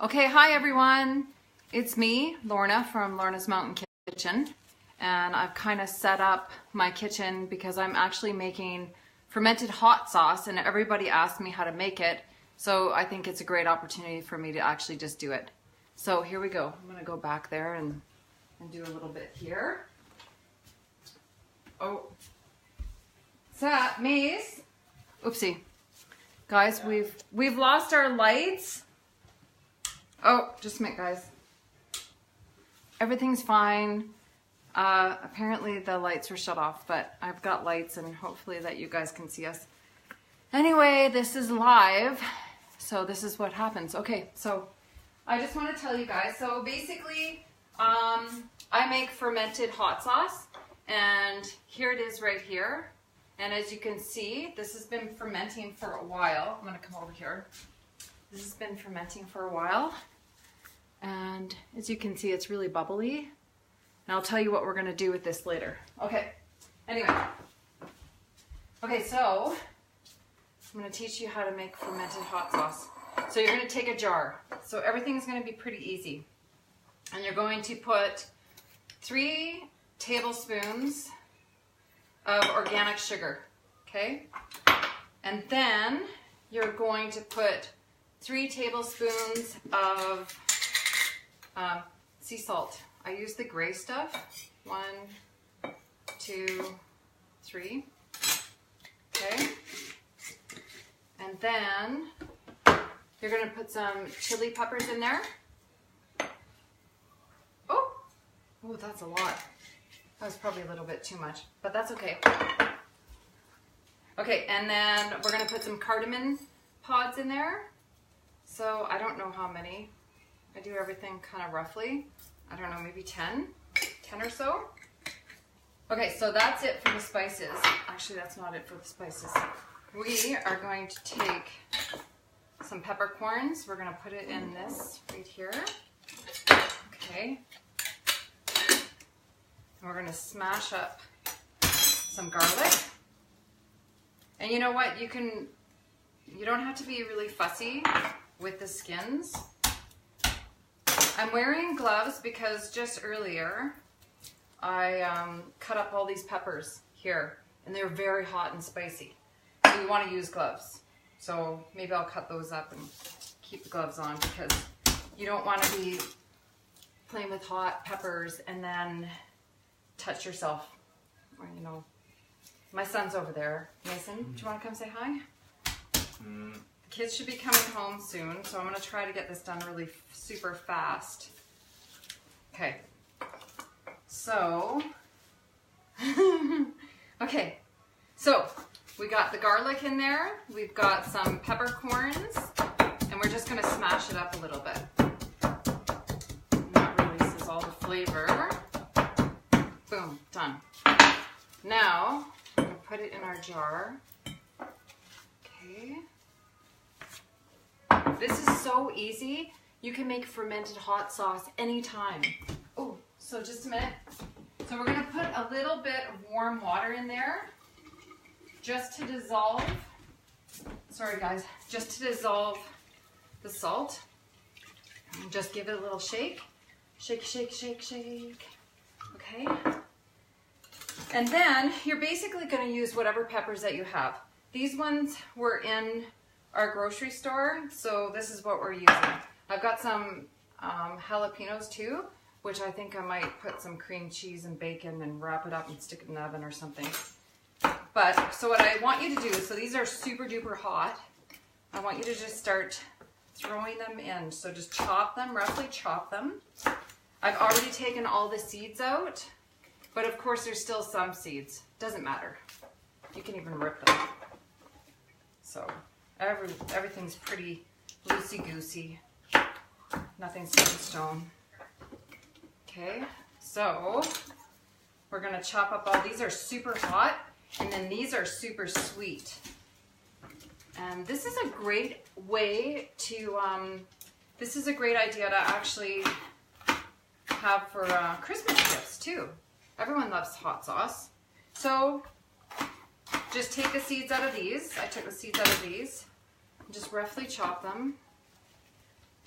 Okay, hi everyone. It's me, Lorna from Lorna's Mountain Kitchen, and I've kind of set up my kitchen because I'm actually making fermented hot sauce, and everybody asked me how to make it, so I think it's a great opportunity for me to actually just do it. So here we go. I'm gonna go back there and do a little bit here. Oh, what's that, Maze? Oopsie. Guys, we've lost our lights. Oh, just a minute, guys. Everything's fine. Apparently the lights were shut off, but I've got lights and hopefully that you guys can see us. Anyway, this is live, so this is what happens. Okay, so I just want to tell you guys, so basically I make fermented hot sauce, and here it is right here. And as you can see, this has been fermenting for a while. I'm going to come over here. This has been fermenting for a while. And as you can see, it's really bubbly. And I'll tell you what we're going to do with this later. Okay, anyway. Okay, so I'm going to teach you how to make fermented hot sauce. So you're going to take a jar. So everything's going to be pretty easy. And you're going to put 3 tablespoons of organic sugar, okay? And then you're going to put 3 tablespoons of sea salt. I use the gray stuff. 1, 2, 3. Okay. And then you're going to put some chili peppers in there. Oh, that's a lot. That was probably a little bit too much, but that's okay. Okay, and then we're going to put some cardamom pods in there. So I don't know how many. I do everything kind of roughly. I don't know, maybe 10 or so. Okay, so that's it for the spices. Actually, that's not it for the spices. We are going to take some peppercorns. We're going to put it in this right here. Okay. And we're going to smash up some garlic. And you know what? You don't have to be really fussy with the skins. I'm wearing gloves because just earlier I cut up all these peppers here, and they're very hot and spicy. So you want to use gloves. So maybe I'll cut those up and keep the gloves on, because you don't want to be playing with hot peppers and then touch yourself. Or, you know, my son's over there. Mason, do you want to come say hi? The kids should be coming home soon, so I'm going to try to get this done really super fast. Okay. So, okay. So, we got the garlic in there. We've got some peppercorns, and we're just going to smash it up a little bit. And that releases all the flavor. Boom, done. Now, I'm going to put it in our jar. Okay. This is so easy. You can make fermented hot sauce anytime. Oh, so just a minute. So we're going to put a little bit of warm water in there just to dissolve, sorry guys, just to dissolve the salt. And just give it a little shake. Shake, shake, shake, shake. Okay. And then you're basically going to use whatever peppers that you have. These ones were in our grocery store, so this is what we're using. I've got some jalapenos too, which I think I might put some cream cheese and bacon and wrap it up and stick it in the oven or something. But, so what I want you to do, so these are super duper hot. I want you to just start throwing them in. So just chop them, roughly chop them. I've already taken all the seeds out, but of course there's still some seeds. Doesn't matter. You can even rip them. So everything's pretty loosey-goosey. Nothing's set in stone. Okay, so we're gonna chop up all, these are super hot, and then these are super sweet. And this is a great way to, this is a great idea to actually have for Christmas gifts too. Everyone loves hot sauce. So just take the seeds out of these. I took the seeds out of these. Just roughly chop them.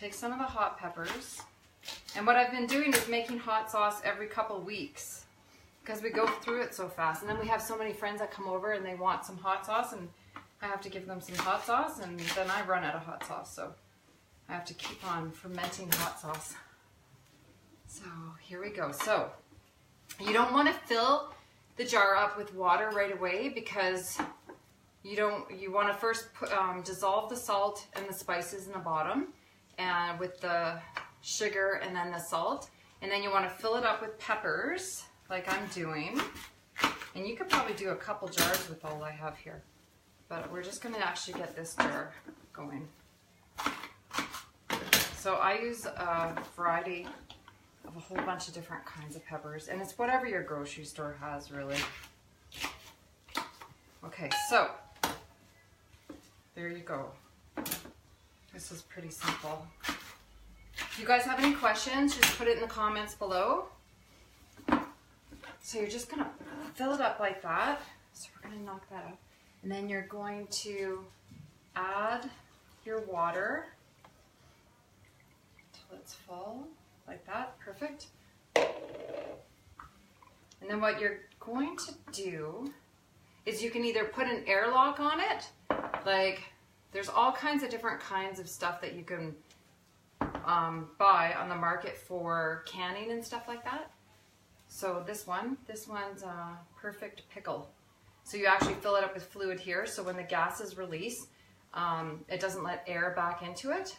take some of the hot peppers. And what I've been doing is making hot sauce every couple weeks because we go through it so fast. And then we have so many friends that come over and they want some hot sauce, and I have to give them some hot sauce, and then I run out of hot sauce. So I have to keep on fermenting hot sauce. So here we go. So you don't want to fill the jar up with water right away because you want to first dissolve the salt and the spices in the bottom and with the sugar and then the salt, and then you want to fill it up with peppers like I'm doing. And you could probably do a couple jars with all I have here, but we're just going to actually get this jar going. So I use a variety of a whole bunch of different kinds of peppers, and it's whatever your grocery store has, really. Okay, so there you go. This is pretty simple. If you guys have any questions, just put it in the comments below. So you're just gonna fill it up like that. So we're gonna knock that up. And then you're going to add your water until it's full, like that, perfect. And then what you're going to do is you can either put an airlock on it, like there's all kinds of different kinds of stuff that you can buy on the market for canning and stuff like that. So this one's perfect pickle. So you actually fill it up with fluid here, so when the gases release, it doesn't let air back into it.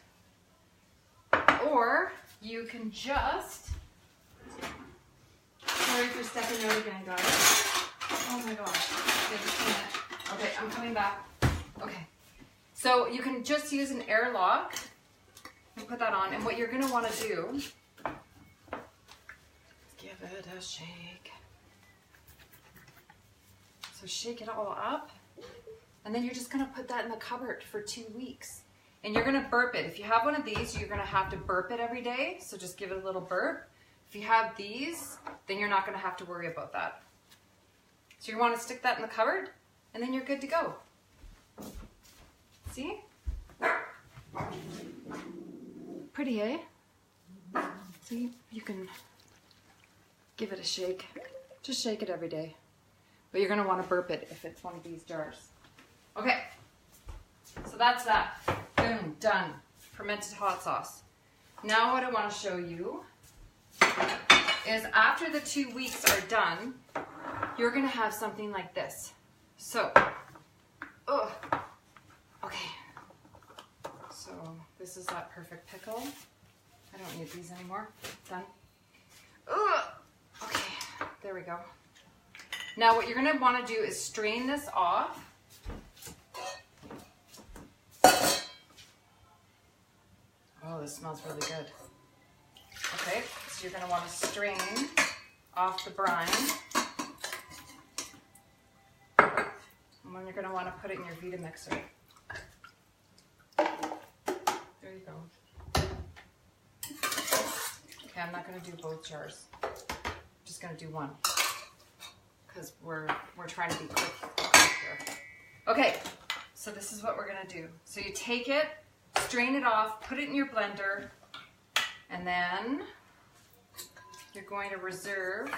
Or you can just, sorry for stepping out again, guys. Oh my gosh. Okay, just a minute. Okay, I'm coming back. Okay. So you can just use an airlock and put that on. And what you're going to want to do is give it a shake. So shake it all up. And then you're just going to put that in the cupboard for 2 weeks. And you're going to burp it. If you have one of these, you're going to have to burp it every day. So just give it a little burp. If you have these, then you're not going to have to worry about that. So you want to stick that in the cupboard, and then you're good to go. See? Pretty, eh? See? You can give it a shake. Just shake it every day. But you're going to want to burp it if it's one of these jars. Okay. So that's that. Boom. Done. Fermented hot sauce. Now what I want to show you is after the 2 weeks are done, you're going to have something like this. So, okay. So this is that perfect pickle. I don't need these anymore. Done. Okay, there we go. Now what you're going to want to do is strain this off. Oh, this smells really good. Okay, so you're going to want to strain off the brine. And then you're going to want to put it in your Vita mixer. There you go. Okay, I'm not going to do both jars. I'm just going to do one because we're trying to be quick here. Okay, so this is what we're going to do. So you take it, strain it off, put it in your blender, and then you're going to reserve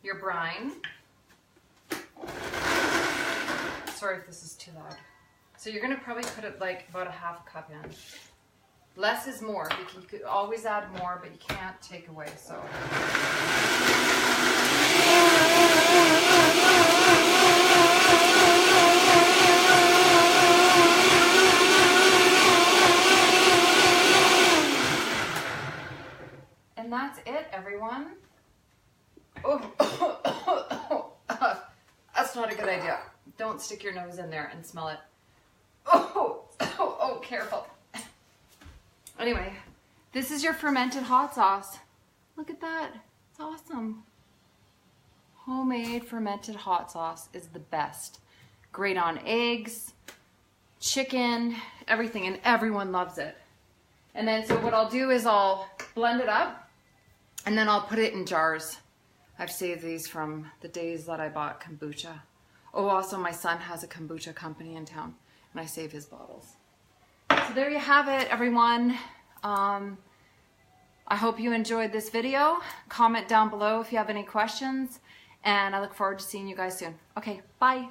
your brine. Sorry if this is too loud. So you're going to probably put it like about a half cup in. Less is more. You could always add more, but you can't take away. So. And that's it, everyone. That's not a good idea. Don't stick your nose in there and smell it. Oh, careful. Anyway, this is your fermented hot sauce. Look at that. It's awesome. Homemade fermented hot sauce is the best. Great on eggs, chicken, everything, and everyone loves it. And then so what I'll do is I'll blend it up and then I'll put it in jars. I've saved these from the days that I bought kombucha. Oh, also my son has a kombucha company in town and I save his bottles. So there you have it, everyone. I hope you enjoyed this video. Comment down below if you have any questions, and I look forward to seeing you guys soon. Okay, bye.